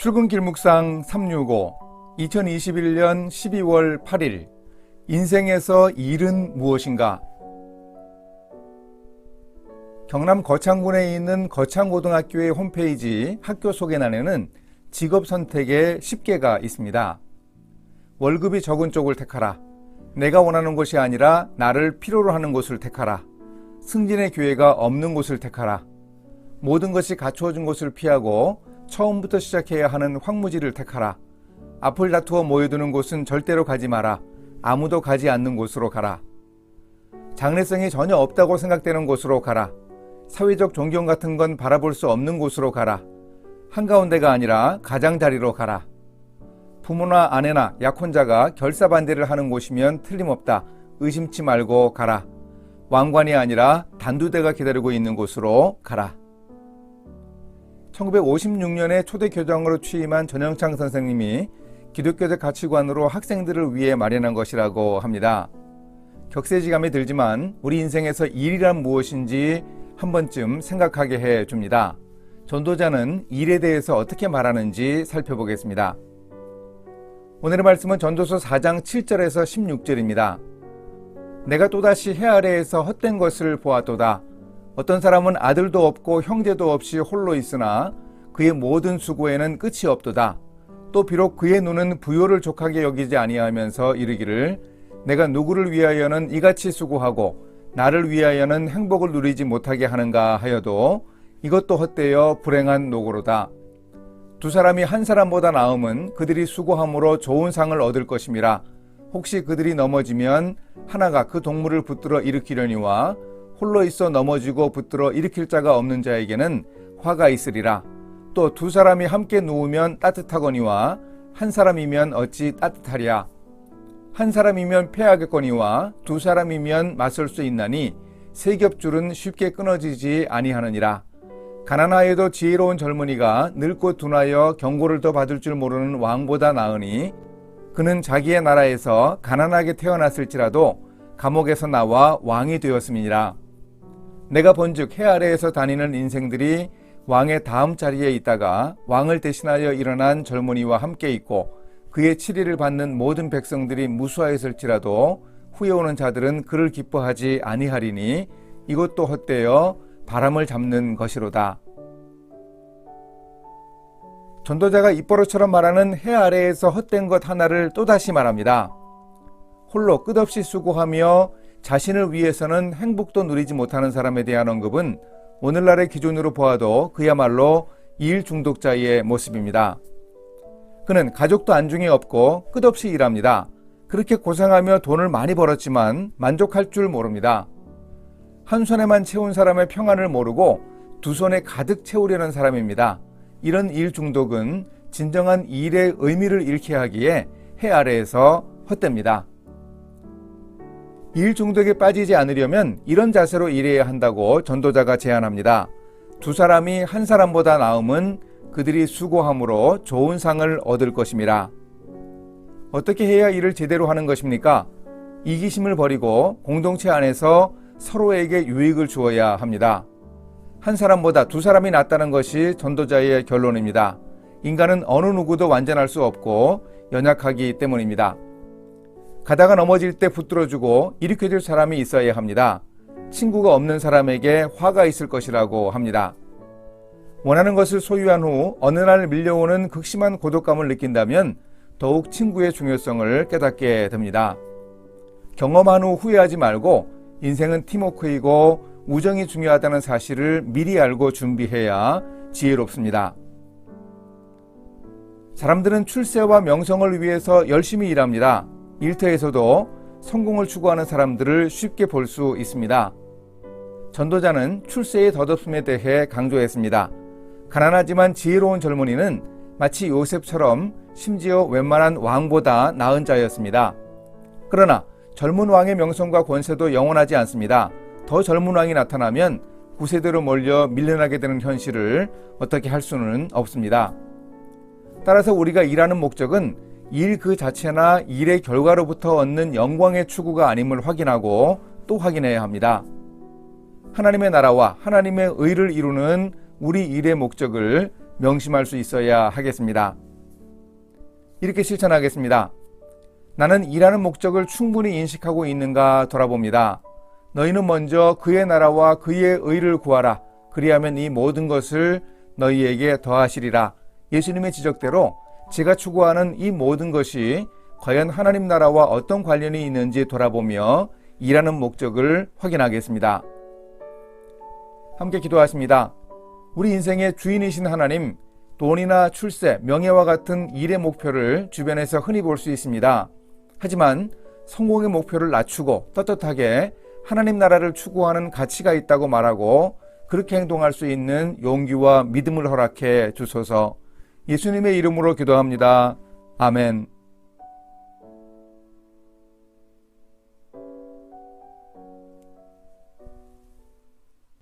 출근길 묵상 365 2021년 12월 8일 인생에서 일은 무엇인가? 경남 거창군에 있는 거창고등학교의 홈페이지 학교 소개란에는 직업 선택에 10개가 있습니다. 월급이 적은 쪽을 택하라. 내가 원하는 곳이 아니라 나를 필요로 하는 곳을 택하라. 승진의 기회가 없는 곳을 택하라. 모든 것이 갖추어진 곳을 피하고 처음부터 시작해야 하는 황무지를 택하라. 앞을 다투어 모여드는 곳은 절대로 가지 마라. 아무도 가지 않는 곳으로 가라. 장래성이 전혀 없다고 생각되는 곳으로 가라. 사회적 존경 같은 건 바라볼 수 없는 곳으로 가라. 한가운데가 아니라 가장자리로 가라. 부모나 아내나 약혼자가 결사반대를 하는 곳이면 틀림없다. 의심치 말고 가라. 왕관이 아니라 단두대가 기다리고 있는 곳으로 가라. 1956년에 초대교장으로 취임한 전영창 선생님이 기독교적 가치관으로 학생들을 위해 마련한 것이라고 합니다. 격세지감이 들지만 우리 인생에서 일이란 무엇인지 한 번쯤 생각하게 해줍니다. 전도자는 일에 대해서 어떻게 말하는지 살펴보겠습니다. 오늘의 말씀은 전도서 4장 7절에서 16절입니다. 내가 또다시 해 아래에서 헛된 것을 보았도다. 어떤 사람은 아들도 없고 형제도 없이 홀로 있으나 그의 모든 수고에는 끝이 없도다. 또 비록 그의 눈은 부요를 족하게 여기지 아니하면서 이르기를 내가 누구를 위하여는 이같이 수고하고 나를 위하여는 행복을 누리지 못하게 하는가 하여도 이것도 헛되어 불행한 노고로다. 두 사람이 한 사람보다 나음은 그들이 수고함으로 좋은 상을 얻을 것임이라. 혹시 그들이 넘어지면 하나가 그 동물을 붙들어 일으키려니와 홀로 있어 넘어지고 붙들어 일으킬 자가 없는 자에게는 화가 있으리라. 또 두 사람이 함께 누우면 따뜻하거니와 한 사람이면 어찌 따뜻하랴. 한 사람이면 패하겠거니와 두 사람이면 맞설 수 있나니 세 겹줄은 쉽게 끊어지지 아니하느니라. 가난하여도 지혜로운 젊은이가 늙고 둔하여 경고를 더 받을 줄 모르는 왕보다 나으니 그는 자기의 나라에서 가난하게 태어났을지라도 감옥에서 나와 왕이 되었음이니라. 내가 본즉 해 아래에서 다니는 인생들이 왕의 다음 자리에 있다가 왕을 대신하여 일어난 젊은이와 함께 있고 그의 치리를 받는 모든 백성들이 무수하였을지라도 후에 오는 자들은 그를 기뻐하지 아니하리니 이것도 헛되어 바람을 잡는 것이로다. 전도자가 입버릇처럼 말하는 해 아래에서 헛된 것 하나를 또다시 말합니다. 홀로 끝없이 수고하며 자신을 위해서는 행복도 누리지 못하는 사람에 대한 언급은 오늘날의 기준으로 보아도 그야말로 일 중독자의 모습입니다. 그는 가족도 안중에 없고 끝없이 일합니다. 그렇게 고생하며 돈을 많이 벌었지만 만족할 줄 모릅니다. 한 손에만 채운 사람의 평안을 모르고 두 손에 가득 채우려는 사람입니다. 이런 일 중독은 진정한 일의 의미를 잃게 하기에 해 아래에서 헛됩니다. 일 중독에 빠지지 않으려면 이런 자세로 일해야 한다고 전도자가 제안합니다. 두 사람이 한 사람보다 나음은 그들이 수고함으로 좋은 상을 얻을 것임이라. 어떻게 해야 일을 제대로 하는 것입니까? 이기심을 버리고 공동체 안에서 서로에게 유익을 주어야 합니다. 한 사람보다 두 사람이 낫다는 것이 전도자의 결론입니다. 인간은 어느 누구도 완전할 수 없고 연약하기 때문입니다. 가다가 넘어질 때 붙들어주고 일으켜줄 사람이 있어야 합니다. 친구가 없는 사람에게 화가 있을 것이라고 합니다. 원하는 것을 소유한 후 어느 날 밀려오는 극심한 고독감을 느낀다면 더욱 친구의 중요성을 깨닫게 됩니다. 경험한 후 후회하지 말고 인생은 팀워크이고 우정이 중요하다는 사실을 미리 알고 준비해야 지혜롭습니다. 사람들은 출세와 명성을 위해서 열심히 일합니다. 일터에서도 성공을 추구하는 사람들을 쉽게 볼 수 있습니다. 전도자는 출세의 덧없음에 대해 강조했습니다. 가난하지만 지혜로운 젊은이는 마치 요셉처럼 심지어 웬만한 왕보다 나은 자였습니다. 그러나 젊은 왕의 명성과 권세도 영원하지 않습니다. 더 젊은 왕이 나타나면 구세대로 몰려 밀려나게 되는 현실을 어떻게 할 수는 없습니다. 따라서 우리가 일하는 목적은 일 그 자체나 일의 결과로부터 얻는 영광의 추구가 아님을 확인하고 또 확인해야 합니다. 하나님의 나라와 하나님의 의를 이루는 우리 일의 목적을 명심할 수 있어야 하겠습니다. 이렇게 실천하겠습니다. 나는 일하는 목적을 충분히 인식하고 있는가 돌아봅니다. 너희는 먼저 그의 나라와 그의 의를 구하라. 그리하면 이 모든 것을 너희에게 더하시리라. 예수님의 지적대로 제가 추구하는 이 모든 것이 과연 하나님 나라와 어떤 관련이 있는지 돌아보며 일하는 목적을 확인하겠습니다. 함께 기도하십니다. 우리 인생의 주인이신 하나님, 돈이나 출세, 명예와 같은 일의 목표를 주변에서 흔히 볼 수 있습니다. 하지만 성공의 목표를 낮추고 떳떳하게 하나님 나라를 추구하는 가치가 있다고 말하고 그렇게 행동할 수 있는 용기와 믿음을 허락해 주소서. 예수님의 이름으로 기도합니다. 아멘.